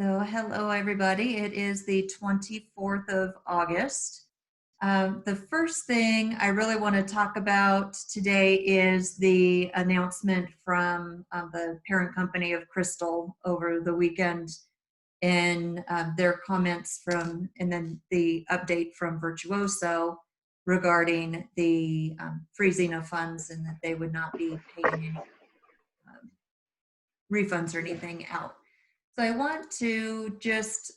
So, hello everybody. It is the 24th of August. The first thing I really want to talk about today is the announcement from the parent company of Crystal over the weekend in their comments and then the update from Virtuoso regarding the freezing of funds and that they would not be paying any um, refunds or anything out. So I want to just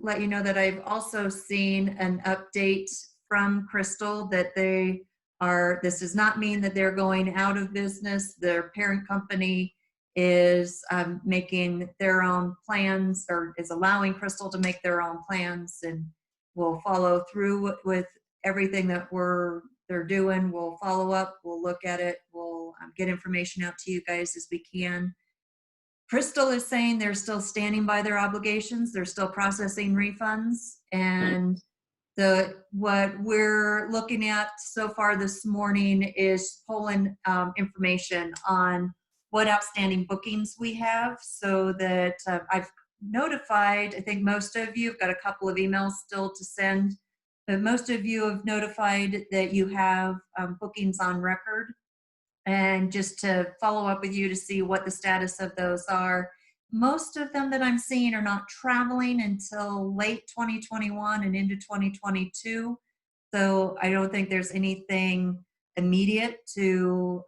let you know that I've also seen an update from Crystal that this does not mean that they're going out of business. Their parent company is making their own plans, or is allowing Crystal to make their own plans, and will follow through with everything that they're doing. We'll follow up, we'll look at it, we'll get information out to you guys as we can. Crystal is saying they're still standing by their obligations. They're still processing refunds. And what we're looking at so far this morning is pulling information on what outstanding bookings we have, so that I've notified, I think most of you have got a couple of emails still to send, but most of you have notified that you have bookings on record, and just to follow up with you to see what the status of those are. Most of them that I'm seeing are not traveling until late 2021 and into 2022. So I don't think there's anything immediate to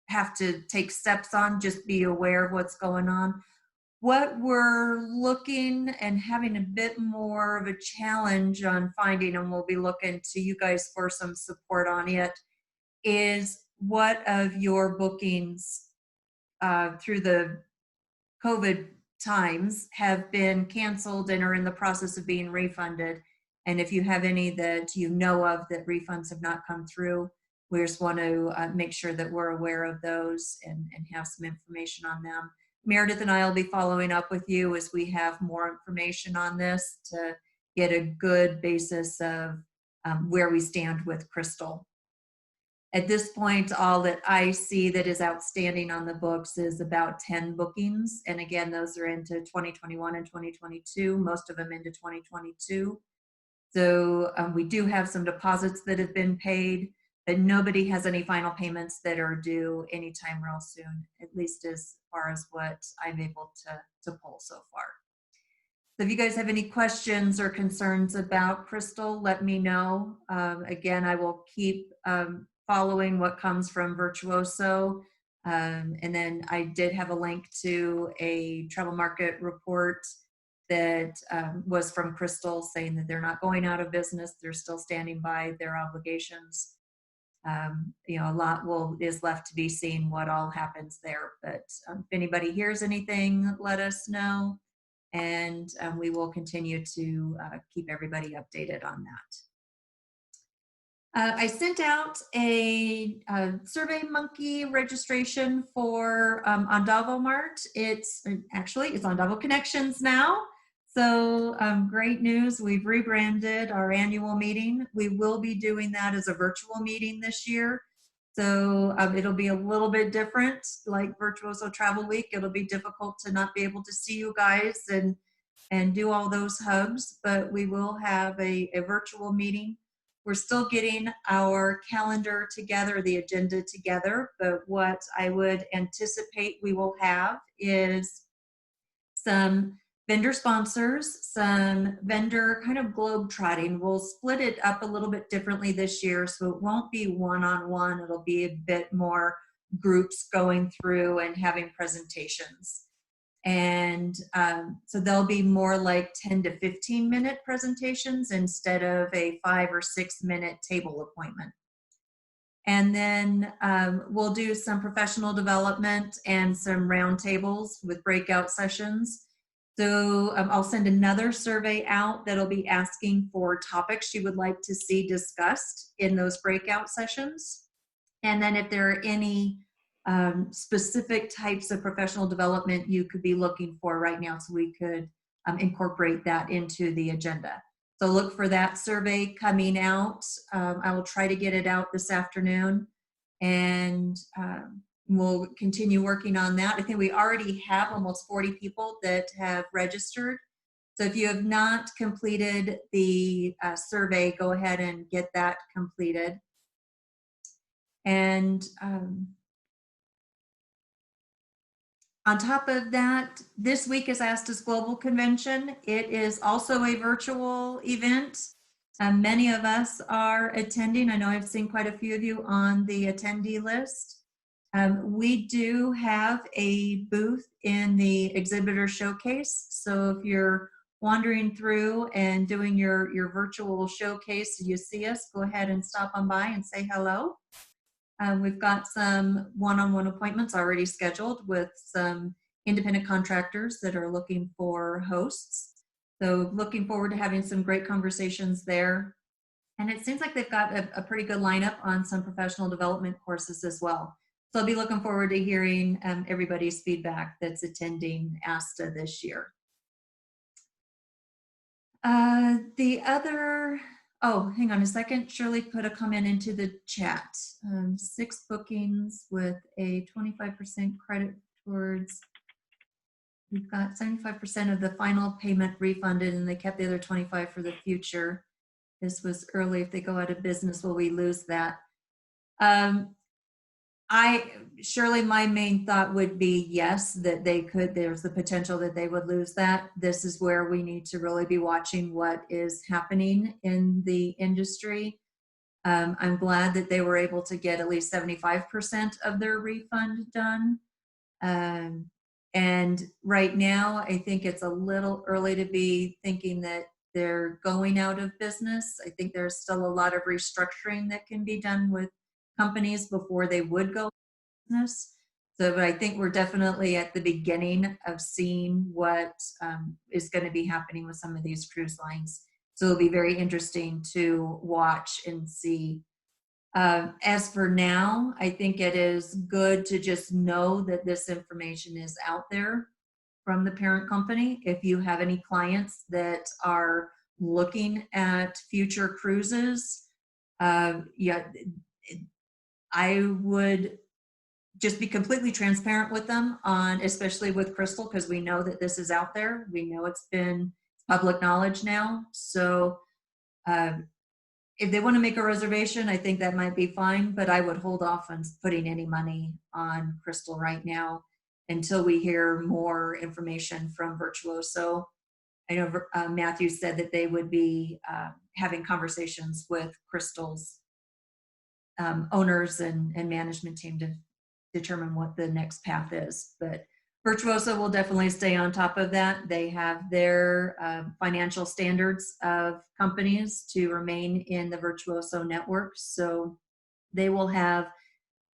have to take steps on. Just be aware of what's going on. What we're looking and having a bit more of a challenge on finding, and we'll be looking to you guys for some support on it, is what of your bookings through the COVID times have been canceled and are in the process of being refunded. And if you have any that you know of that refunds have not come through, we just want to make sure that we're aware of those and have some information on them. Meredith and I will be following up with you as we have more information on this to get a good basis of where we stand with Crystal. At this point, all that I see that is outstanding on the books is about 10 bookings. And again, those are into 2021 and 2022, most of them into 2022. So we do have some deposits that have been paid, but nobody has any final payments that are due anytime real soon, at least as far as what I'm able to pull so far. So if you guys have any questions or concerns about Crystal, let me know. Again, I will keep following what comes from Virtuoso. And then I did have a link to a travel market report that was from Crystal saying that they're not going out of business. They're still standing by their obligations. A lot is left to be seen what all happens there. But if anybody hears anything, let us know. And we will continue to keep everybody updated on that. I sent out a SurveyMonkey registration for Andavo Mart. It's Andavo Connections now. So great news, we've rebranded our annual meeting. We will be doing that as a virtual meeting this year. So it'll be a little bit different, like Virtuoso Travel Week. It'll be difficult to not be able to see you guys and do all those hugs, but we will have a virtual meeting. We're still getting our calendar together, the agenda together, but what I would anticipate we will have is some vendor sponsors, some vendor kind of globe trotting. We'll split it up a little bit differently this year, so it won't be one-on-one. It'll be a bit more groups going through and having presentations. And so they'll be more like 10 to 15 minute presentations instead of a 5 or 6 minute table appointment. And then we'll do some professional development and some roundtables with breakout sessions. So I'll send another survey out that'll be asking for topics you would like to see discussed in those breakout sessions. And then if there are any specific types of professional development you could be looking for right now, so we could incorporate that into the agenda. So look for that survey coming out. I will try to get it out this afternoon. And we'll continue working on that. I think we already have almost 40 people that have registered. So if you have not completed the survey, go ahead and get that completed. And on top of that, this week is Astis Global Convention. It is also a virtual event. Many of us are attending. I know I've seen quite a few of you on the attendee list. We do have a booth in the exhibitor showcase. So if you're wandering through and doing your virtual showcase, you see us, go ahead and stop on by and say hello. We've got some one-on-one appointments already scheduled with some independent contractors that are looking for hosts. So looking forward to having some great conversations there. And it seems like they've got a pretty good lineup on some professional development courses as well. So I'll be looking forward to hearing everybody's feedback that's attending ASTA this year. The other, oh, hang on a second. Shirley put a comment into the chat. 6 bookings with a 25% credit towards, we've got 75% of the final payment refunded and they kept the other 25 for the future. This was early. If they go out of business, will we lose that? Surely my main thought would be yes, that they could, there's the potential that they would lose that. This is where we need to really be watching what is happening in the industry. I'm glad that they were able to get at least 75% of their refund done. And right now, I think it's a little early to be thinking that they're going out of business. I think there's still a lot of restructuring that can be done with companies before they would go business. So, but I think we're definitely at the beginning of seeing what is going to be happening with some of these cruise lines. So it'll be very interesting to watch and see. As for now, I think it is good to just know that this information is out there from the parent company. If you have any clients that are looking at future cruises, yeah, I would just be completely transparent with them on, especially with Crystal, because we know that this is out there. We know it's been public knowledge now. So if they want to make a reservation, I think that might be fine, but I would hold off on putting any money on Crystal right now until we hear more information from Virtuoso. I know Matthew said that they would be having conversations with Crystal's owners and management team to determine what the next path is. But Virtuoso will definitely stay on top of that. They have their financial standards of companies to remain in the Virtuoso network. So they will have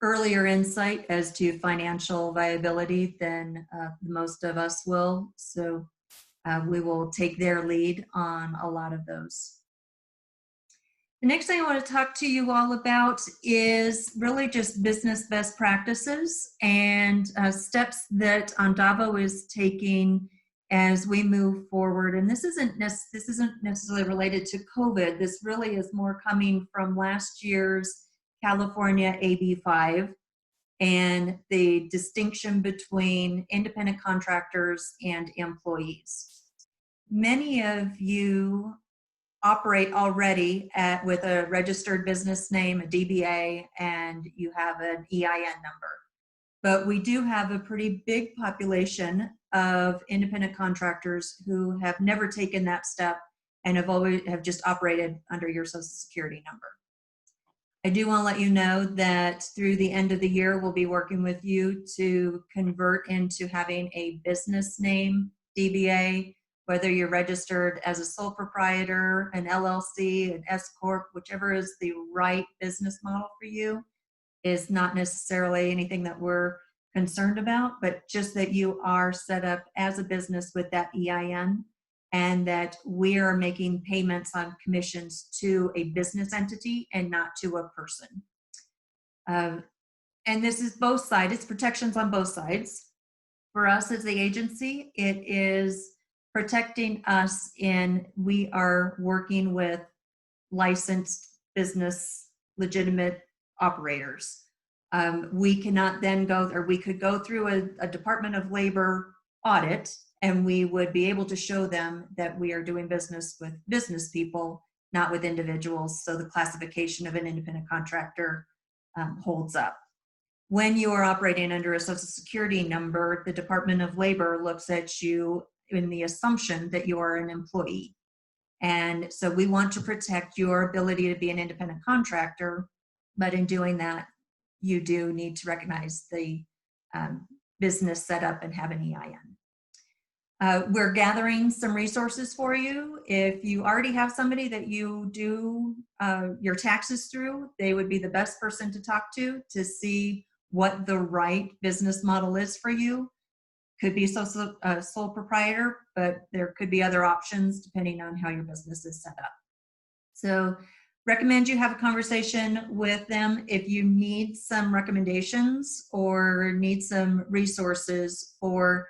earlier insight as to financial viability than most of us will. So we will take their lead on a lot of those. The next thing I want to talk to you all about is really just business best practices and steps that Andavo is taking as we move forward. And this isn't necessarily related to COVID. This really is more coming from last year's California AB5 and the distinction between independent contractors and employees. Many of you operate already with a registered business name, a DBA, and you have an EIN number. But we do have a pretty big population of independent contractors who have never taken that step and have just operated under your Social Security number. I do want to let you know that through the end of the year, we'll be working with you to convert into having a business name DBA, whether you're registered as a sole proprietor, an LLC, an S Corp, whichever is the right business model for you, is not necessarily anything that we're concerned about, but just that you are set up as a business with that EIN and that we are making payments on commissions to a business entity and not to a person. And this is both sides, it's protections on both sides. For us as the agency, it is protecting us in we are working with licensed business, legitimate operators. We cannot then go, or we could go through a Department of Labor audit, and we would be able to show them that we are doing business with business people, not with individuals. So the classification of an independent contractor holds up. When you are operating under a Social Security number, the Department of Labor looks at you in the assumption that you are an employee. And so we want to protect your ability to be an independent contractor, but in doing that, you do need to recognize the business setup and have an EIN. We're gathering some resources for you. If you already have somebody that you do your taxes through, they would be the best person to talk to see what the right business model is for you. Could be sole proprietor, but there could be other options depending on how your business is set up. So recommend you have a conversation with them. If you need some recommendations or need some resources for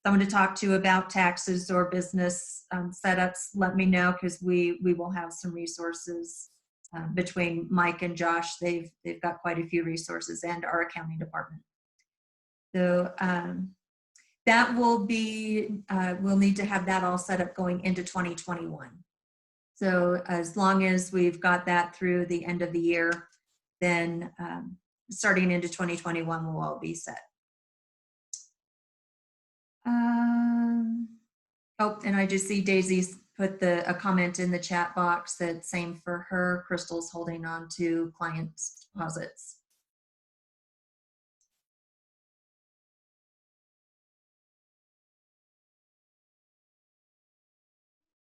someone to talk to about taxes or business setups, let me know, because we will have some resources between Mike and Josh. They've got quite a few resources, and our accounting department. So that will be, we'll need to have that all set up going into 2021. So as long as we've got that through the end of the year, then starting into 2021, we'll all be set. Oh, and I just see Daisy's put a comment in the chat box that same for her. Crystal's holding on to clients' deposits.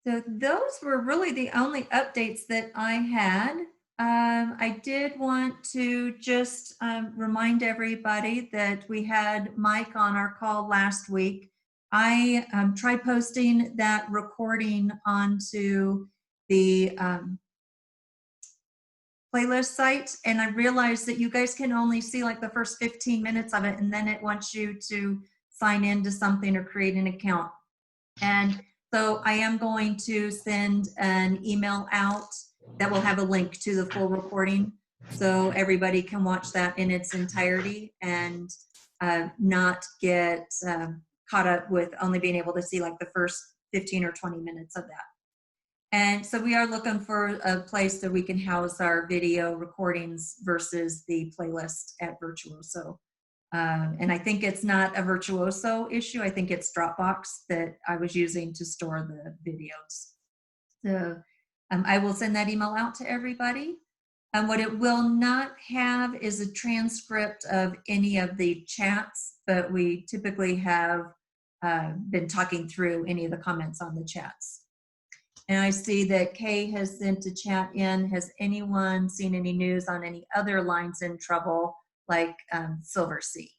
So those were really the only updates that I had. I did want to just remind everybody that we had Mike on our call last week. I tried posting that recording onto the playlist site, and I realized that you guys can only see like the first 15 minutes of it, and then it wants you to sign into something or create an account. And so I am going to send an email out that will have a link to the full recording, so everybody can watch that in its entirety and not get caught up with only being able to see like the first 15 or 20 minutes of that. And so we are looking for a place that we can house our video recordings versus the playlist at Virtuoso. And I think it's not a Virtuoso issue. I think it's Dropbox that I was using to store the videos. So I will send that email out to everybody. And what it will not have is a transcript of any of the chats, but we typically have been talking through any of the comments on the chats. And I see that Kay has sent a chat in. Has anyone seen any news on any other lines in trouble like Silver Sea?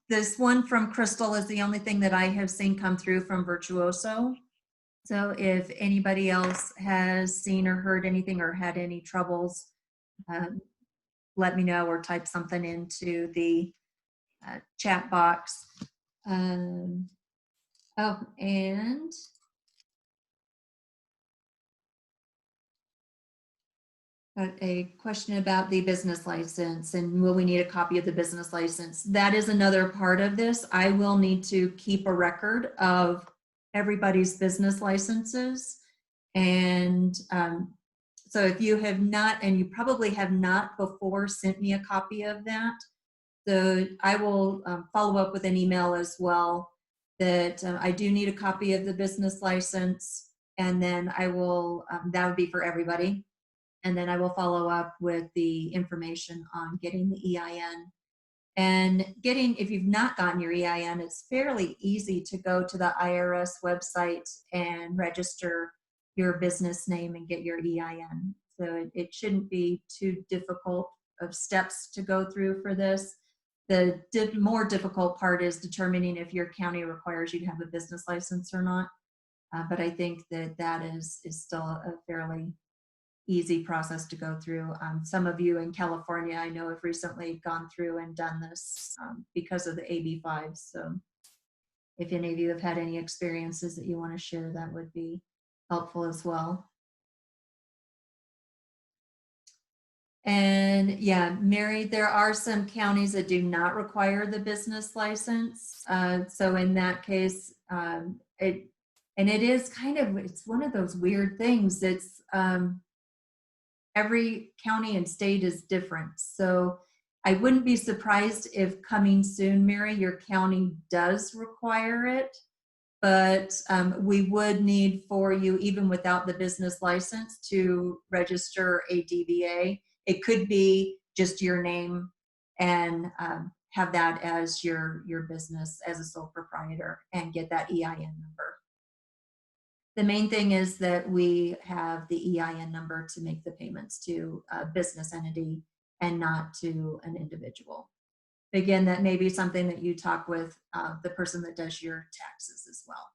This one from Crystal is the only thing that I have seen come through from Virtuoso. So if anybody else has seen or heard anything or had any troubles, let me know or type something into the chat box. Oh, and a question about the business license and will we need a copy of the business license? That is another part of this. I will need to keep a record of everybody's business licenses. And so if you have not, and you probably have not before sent me a copy of that, so I will follow up with an email as well that I do need a copy of the business license. And then I will, that would be for everybody. And then I will follow up with the information on getting the EIN. And if you've not gotten your EIN, it's fairly easy to go to the IRS website and register your business name and get your EIN. So it shouldn't be too difficult of steps to go through for this. The more difficult part is determining if your county requires you to have a business license or not. But I think that is still a fairly easy process to go through. Some of you in California, I know, have recently gone through and done this because of the AB5. So if any of you have had any experiences that you want to share, that would be helpful as well. And yeah, Mary, there are some counties that do not require the business license. So in that case, it is kind of, it's one of those weird things. It's every county and state is different. So I wouldn't be surprised if coming soon, Mary, your county does require it. But we would need for you, even without the business license, to register a DBA. It could be just your name and have that as your business as a sole proprietor and get that EIN number. The main thing is that we have the EIN number to make the payments to a business entity and not to an individual. Again, that may be something that you talk with the person that does your taxes as well.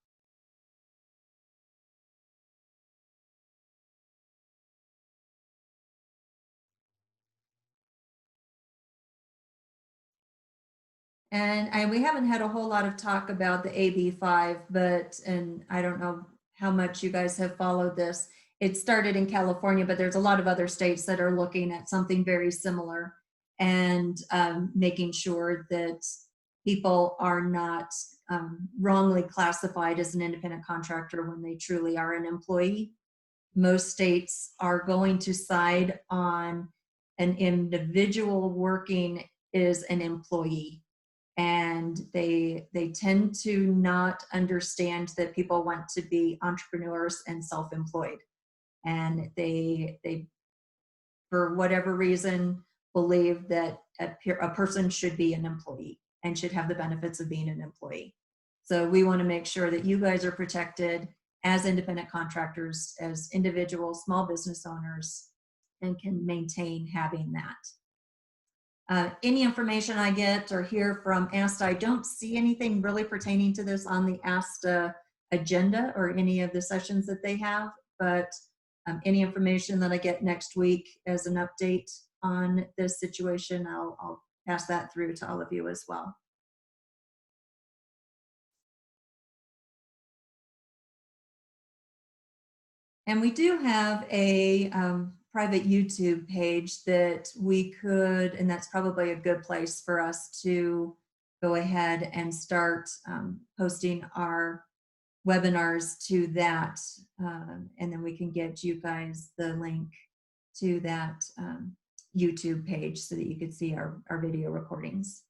And we haven't had a whole lot of talk about the AB5, but, and I don't know how much you guys have followed this. It started in California, but there's a lot of other states that are looking at something very similar and making sure that people are not wrongly classified as an independent contractor when they truly are an employee. Most states are going to side on an individual working as an employee, and they tend to not understand that people want to be entrepreneurs and self-employed, and they for whatever reason believe that a person should be an employee and should have the benefits of being an employee. So we want to make sure that you guys are protected as independent contractors, as individual small business owners, and can maintain having that. Any information I get or hear from ASTA, I don't see anything really pertaining to this on the ASTA agenda or any of the sessions that they have, but any information that I get next week as an update on this situation, I'll pass that through to all of you as well. And we do have a private YouTube page that we could, and that's probably a good place for us to go ahead and start posting our webinars to that. And then we can get you guys the link to that YouTube page so that you could see our video recordings.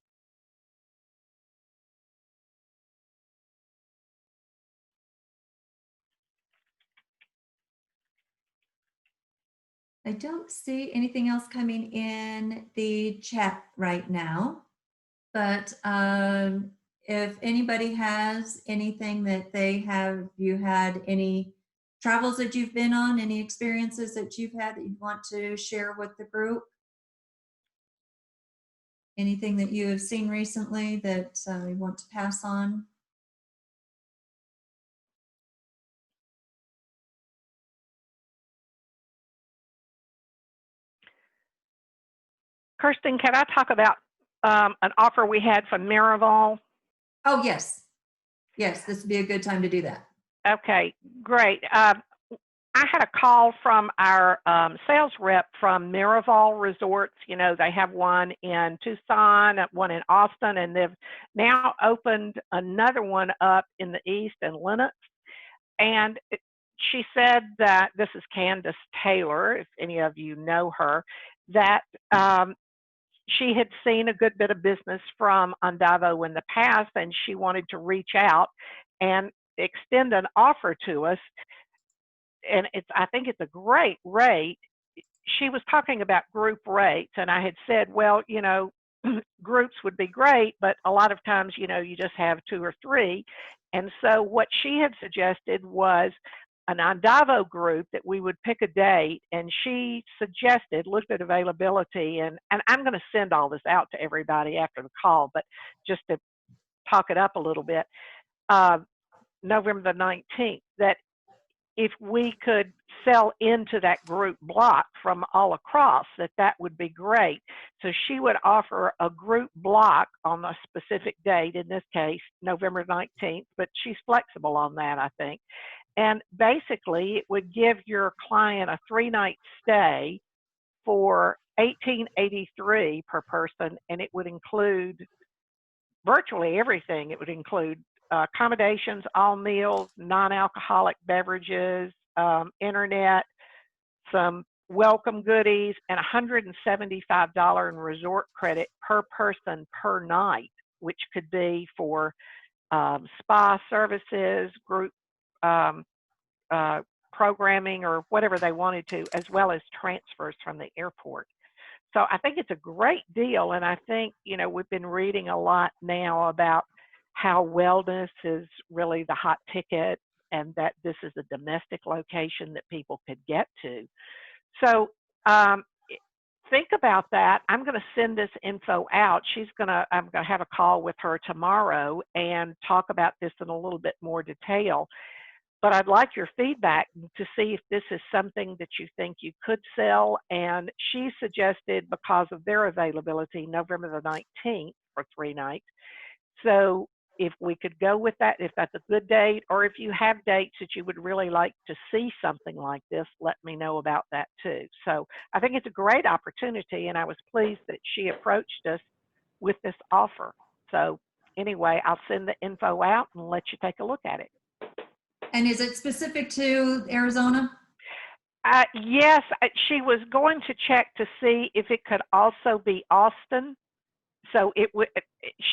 I don't see anything else coming in the chat right now, but if anybody has anything that they have, you had any travels that you've been on, any experiences that you've had that you want to share with the group? Anything that you have seen recently that you want to pass on? Kirsten, can I talk about an offer we had from Miraval? Oh, yes. Yes, this would be a good time to do that. Okay, great. I had a call from our sales rep from Miraval Resorts. You know, they have one in Tucson, one in Austin, and they've now opened another one up in the East in Lenox. And she said that, this is Candace Taylor, if any of you know her, that she had seen a good bit of business from Andavo in the past, and she wanted to reach out and extend an offer to us. And I think it's a great rate. She was talking about group rates, and I had said, well, you know, groups would be great, but a lot of times, you know, you just have 2 or 3. And so what she had suggested was an Andavo group that we would pick a date, and she suggested, looked at availability, and I'm going to send all this out to everybody after the call, but just to talk it up a little bit, November the 19th, that if we could sell into that group block from all across, that would be great. So she would offer a group block on a specific date, in this case, November 19th, but she's flexible on that, I think. And basically, it would give your client a 3-night stay for $1,883 per person, and it would include virtually everything. It would include accommodations, all meals, non-alcoholic beverages, internet, some welcome goodies, and $175 in resort credit per person per night, which could be for spa services, group um, programming, or whatever they wanted to, as well as transfers from the airport. So I think it's a great deal. And I think, we've been reading a lot now about how wellness is really the hot ticket and that this is a domestic location that people could get to. So think about that. I'm going to send this info out. I'm going to have a call with her tomorrow and talk about this in a little bit more detail. But I'd like your feedback to see if this is something that you think you could sell. And she suggested, because of their availability, November the 19th for 3 nights. So if we could go with that, if that's a good date, or if you have dates that you would really like to see something like this, let me know about that too. So I think it's a great opportunity, and I was pleased that she approached us with this offer. So anyway, I'll send the info out and let you take a look at it. And is it specific to Arizona? Yes, she was going to check to see if it could also be Austin. So it would.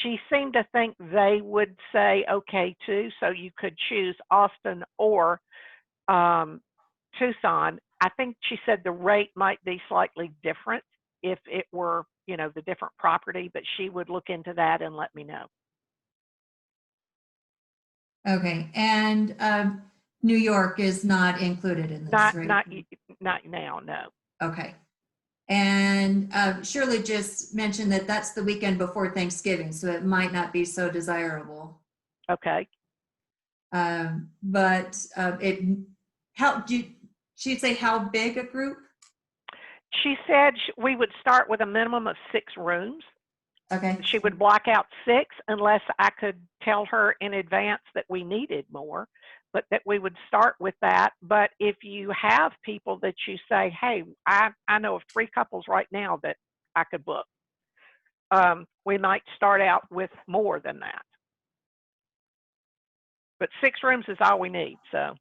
She seemed to think they would say okay too. So you could choose Austin or Tucson. I think she said the rate might be slightly different if it were, the different property, but she would look into that and let me know. Okay, and New York is not included in this, right? Not now, no. Okay. And Shirley just mentioned that that's the weekend before Thanksgiving, so it might not be so desirable. Okay. But she'd say how big a group? She said we would start with a minimum of 6 rooms. Okay. She would block out 6 unless I could tell her in advance that we needed more, but that we would start with that. But if you have people that you say, hey, I know of 3 couples right now that I could book, we might start out with more than that. But 6 rooms is all we need. So.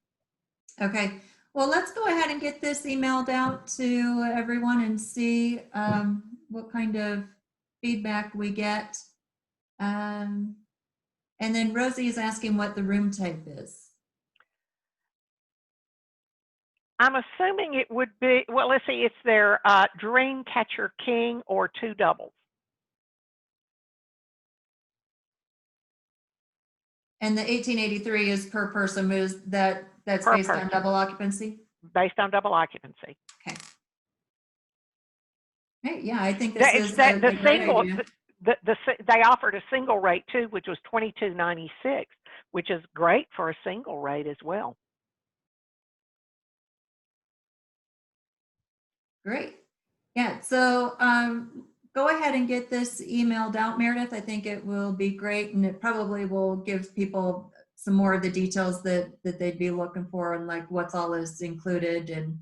Okay. Well, let's go ahead and get this emailed out to everyone and see what kind of feedback we get. And then Rosie is asking what the room type is. I'm assuming it would be, well, let's see, it's their Dream Catcher King or 2 doubles. And the 1883 is per person. That's Per based person. on double occupancy? Based on double occupancy. Okay. Hey, yeah, I think this is a great idea. They offered a single rate too, which was $22.96, which is great for a single rate as well. Great. Yeah, so go ahead and get this emailed out, Meredith. I think it will be great, and it probably will give people some more of the details that they'd be looking for, and like what's all is included. And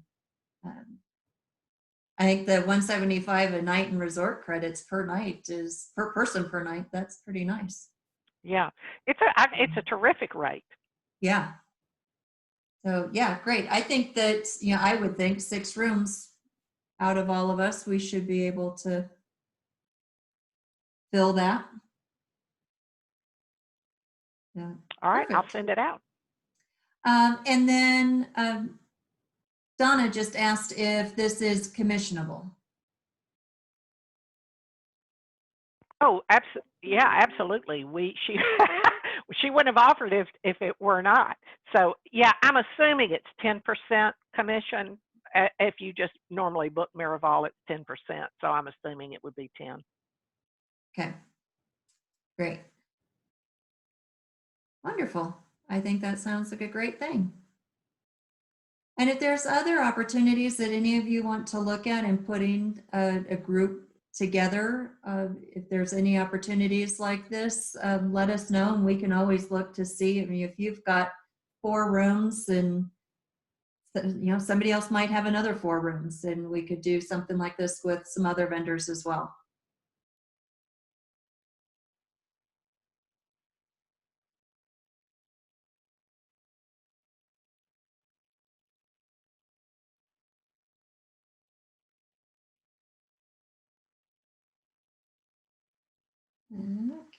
I think the 175 a night in resort credits per night is per person per night. That's pretty nice. Yeah, it's a terrific rate. Yeah. So yeah, great. I think that, I would think 6 rooms out of all of us, we should be able to fill that. Yeah. All right, Perfect. I'll send it out. And then Donna just asked if this is commissionable. Oh, yeah, absolutely. She wouldn't have offered if it were not. So yeah, I'm assuming it's 10% commission. If you just normally book Miraval, it's 10%. So I'm assuming it would be 10. Okay, great. Wonderful. I think that sounds like a great thing. And if there's other opportunities that any of you want to look at in putting a group together, if there's any opportunities like this, let us know, and we can always look to see. I mean, if you've got 4 rooms and somebody else might have another 4 rooms, and we could do something like this with some other vendors as well.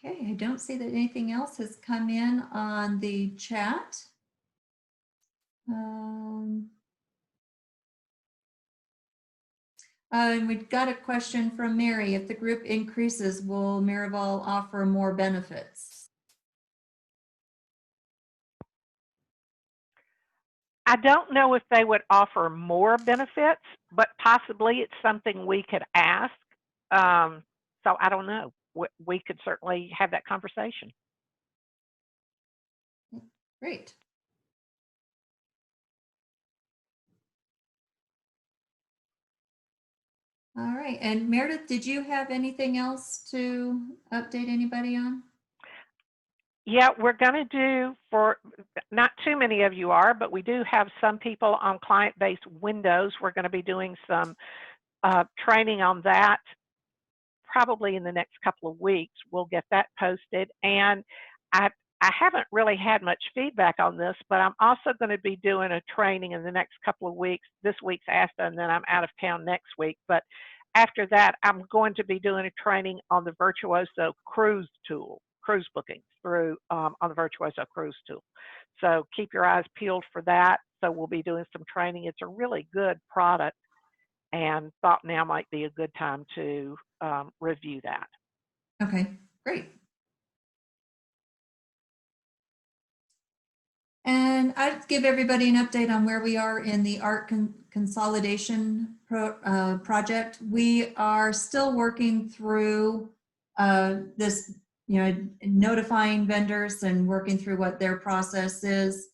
Okay, I don't see that anything else has come in on the chat. And we've got a question from Mary. If the group increases, will Miraval offer more benefits? I don't know if they would offer more benefits, but possibly it's something we could ask. So I don't know. We could certainly have that conversation. Great. All right. And Meredith, did you have anything else to update anybody on? Yeah, we're going to do, for not too many of you are, but we do have some people on client-based windows. We're going to be doing some training on that probably in the next couple of weeks. We'll get that posted. And I haven't really had much feedback on this, but I'm also going to be doing a training in the next couple of weeks. This week's ASTA, and then I'm out of town next week. But after that, I'm going to be doing a training on the Virtuoso cruise tool, cruise bookings through on the Virtuoso cruise tool. So keep your eyes peeled for that. So we'll be doing some training. It's a really good product, and thought now might be a good time to review that. Okay, great. And I'd give everybody an update on where we are in the art consolidation project. We are still working through this, notifying vendors and working through what their process is.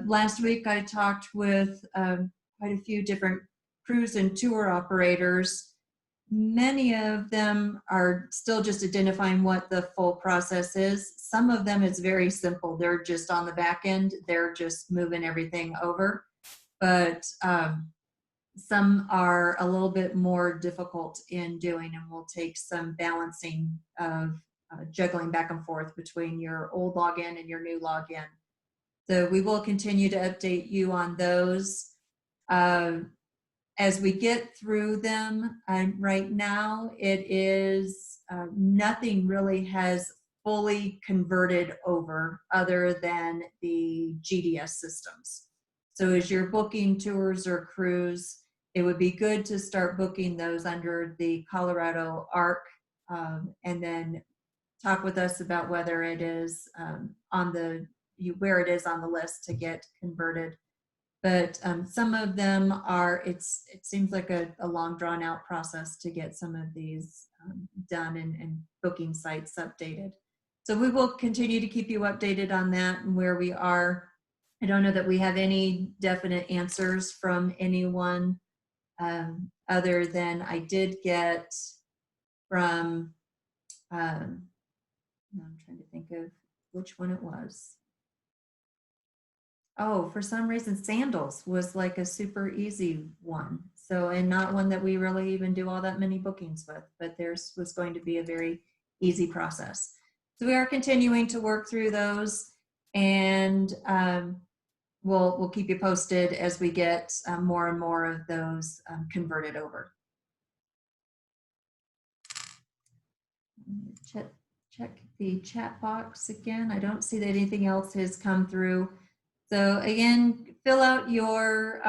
Last week, I talked with quite a few different cruise and tour operators. Many of them are still just identifying what the full process is. Some of them it's very simple. They're just on the back end. They're just moving everything over. But some are a little bit more difficult in doing, and will take some balancing of juggling back and forth between your old login and your new login. So we will continue to update you on those. As we get through them, right now it is nothing really has fully converted over other than the GDS systems. So as you're booking tours or cruise, it would be good to start booking those under the Colorado ARC, and then talk with us about whether it is where it is on the list to get converted. But some of them are, it seems like a long drawn out process to get some of these done and booking sites updated. So we will continue to keep you updated on that and where we are. I don't know that we have any definite answers from anyone other than I did get from, I'm trying to think of which one it was. Oh, for some reason, sandals was like a super easy one. So, and not one that we really even do all that many bookings with, but theirs was going to be a very easy process. So we are continuing to work through those, and we'll keep you posted as we get more and more of those converted over. Check the chat box again. I don't see that anything else has come through. So again, fill out your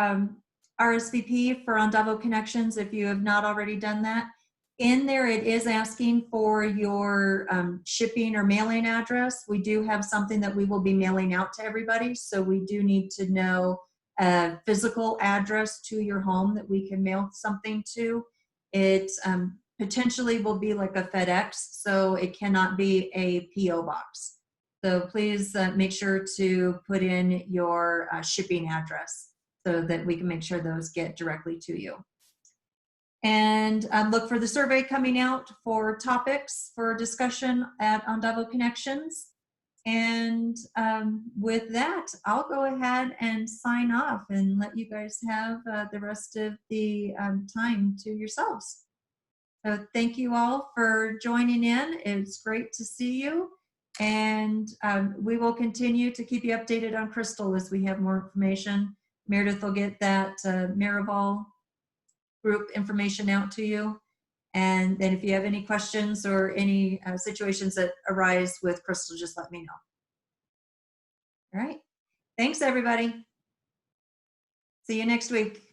RSVP for Andavo Connections if you have not already done that. In there, it is asking for your shipping or mailing address. We do have something that we will be mailing out to everybody. So we do need to know a physical address to your home that we can mail something to. It potentially will be like a FedEx, so it cannot be a PO box. So please make sure to put in your shipping address so that we can make sure those get directly to you. And look for the survey coming out for topics for discussion at Andavo Connections. And with that, I'll go ahead and sign off and let you guys have the rest of the time to yourselves. So thank you all for joining in. It's great to see you. And we will continue to keep you updated on Crystal as we have more information. Meredith will get that Miraval group information out to you. And then if you have any questions or any situations that arise with Crystal, just let me know. All right. Thanks, everybody. See you next week.